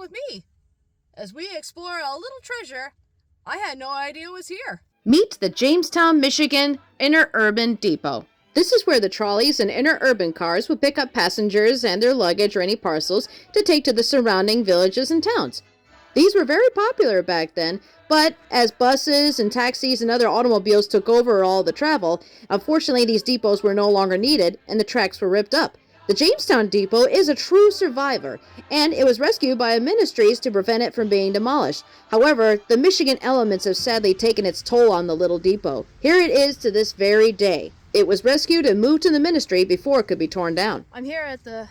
with me as we explore a little treasure I had no idea was here. Meet the Jamestown, Michigan Interurban Depot. This is where the trolleys and interurban cars would pick up passengers and their luggage or any parcels to take to the surrounding villages and towns. These were very popular back then, but as buses and taxis and other automobiles took over all the travel, unfortunately these depots were no longer needed and the tracks were ripped up. The Jamestown Depot is a true survivor, and it was rescued by ministries to prevent it from being demolished. However, the Michigan elements have sadly taken its toll on the little depot. Here it is to this very day. It was rescued and moved to the ministry before it could be torn down. I'm here at the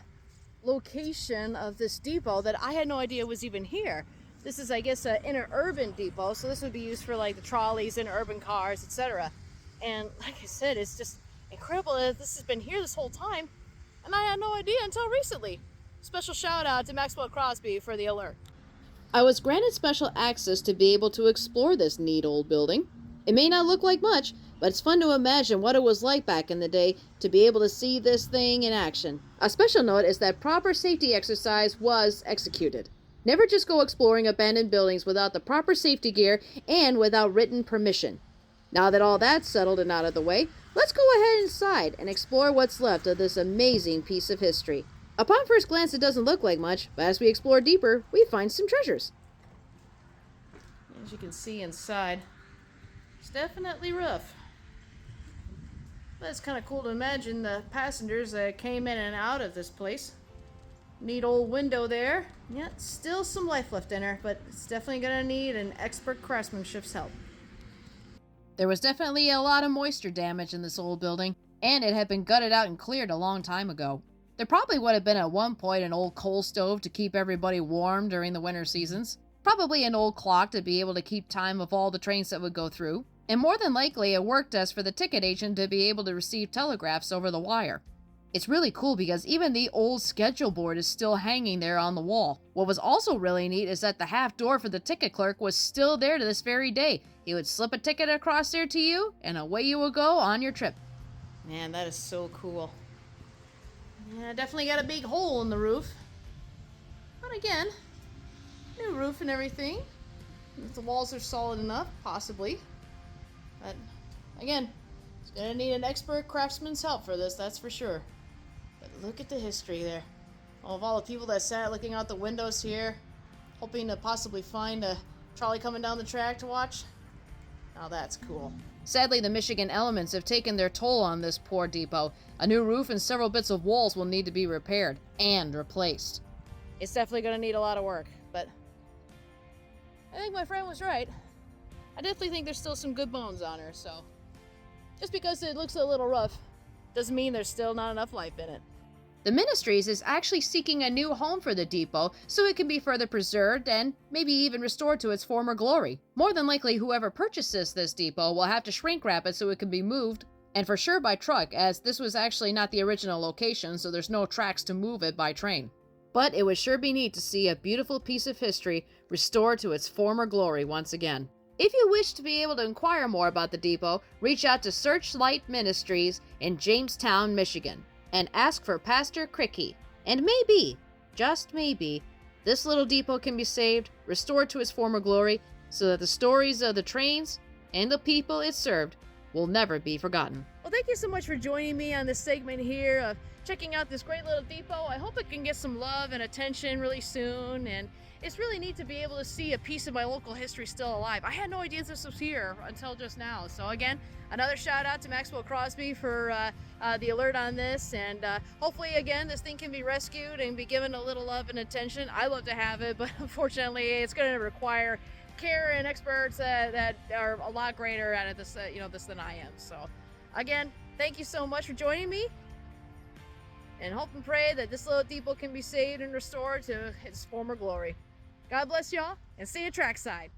location of this depot that I had no idea was even here. This is, I guess, an interurban depot, so this would be used for like the trolleys, interurban cars, etc. And like I said, it's just incredible that this has been here this whole time, and I had no idea until recently. Special shout out to Maxwell Crosby for the alert. I was granted special access to be able to explore this neat old building. It may not look like much, but it's fun to imagine what it was like back in the day to be able to see this thing in action. A special note is that proper safety exercise was executed. Never just go exploring abandoned buildings without the proper safety gear and without written permission. Now that all that's settled and out of the way, let's go ahead inside and explore what's left of this amazing piece of history. Upon first glance, it doesn't look like much, but as we explore deeper, we find some treasures. As you can see inside, it's definitely rough. But it's kind of cool to imagine the passengers that came in and out of this place. Neat old window there. Yeah, still some life left in her, but it's definitely gonna need an expert craftsmanship's help. There was definitely a lot of moisture damage in this old building, and it had been gutted out and cleared a long time ago. There probably would have been at one point an old coal stove to keep everybody warm during the winter seasons, probably an old clock to be able to keep time of all the trains that would go through, and more than likely a work desk for the ticket agent to be able to receive telegraphs over the wire. It's really cool because even the old schedule board is still hanging there on the wall. What was also really neat is that the half door for the ticket clerk was still there to this very day. He would slip a ticket across there to you, and away you would go on your trip. Man, that is so cool. Yeah, definitely got a big hole in the roof. But again, new roof and everything. If the walls are solid enough, possibly. But again, it's gonna need an expert craftsman's help for this, that's for sure. But look at the history there. Of all the people that sat looking out the windows here, hoping to possibly find a trolley coming down the track to watch. Now that's cool. Sadly, the Michigan elements have taken their toll on this poor depot. A new roof and several bits of walls will need to be repaired and replaced. It's definitely gonna need a lot of work, but I think my friend was right. I definitely think there's still some good bones on her, so just because it looks a little rough doesn't mean there's still not enough life in it. The Ministries is actually seeking a new home for the depot so it can be further preserved and maybe even restored to its former glory. More than likely, whoever purchases this depot will have to shrink wrap it so it can be moved, and for sure by truck, as this was actually not the original location, so there's no tracks to move it by train. But it would sure be neat to see a beautiful piece of history restored to its former glory once again. If you wish to be able to inquire more about the depot, reach out to Searchlight Ministries in Jamestown, Michigan, and ask for Pastor Cricky. And maybe, just maybe, this little depot can be saved, restored to its former glory, so that the stories of the trains and the people it served will never be forgotten. Well, thank you so much for joining me on this segment here of checking out this great little depot. I hope it can get some love and attention really soon, and it's really neat to be able to see a piece of my local history still alive. I had no idea this was here until just now. So again, another shout out to Maxwell Crosby for the alert on this, and hopefully again this thing can be rescued and be given a little love and attention. I love to have it, but unfortunately it's going to require care and experts that are a lot greater at it this than I am. So again, thank you so much for joining me, and hope and pray that this little depot can be saved and restored to its former glory. God bless y'all, and see you trackside.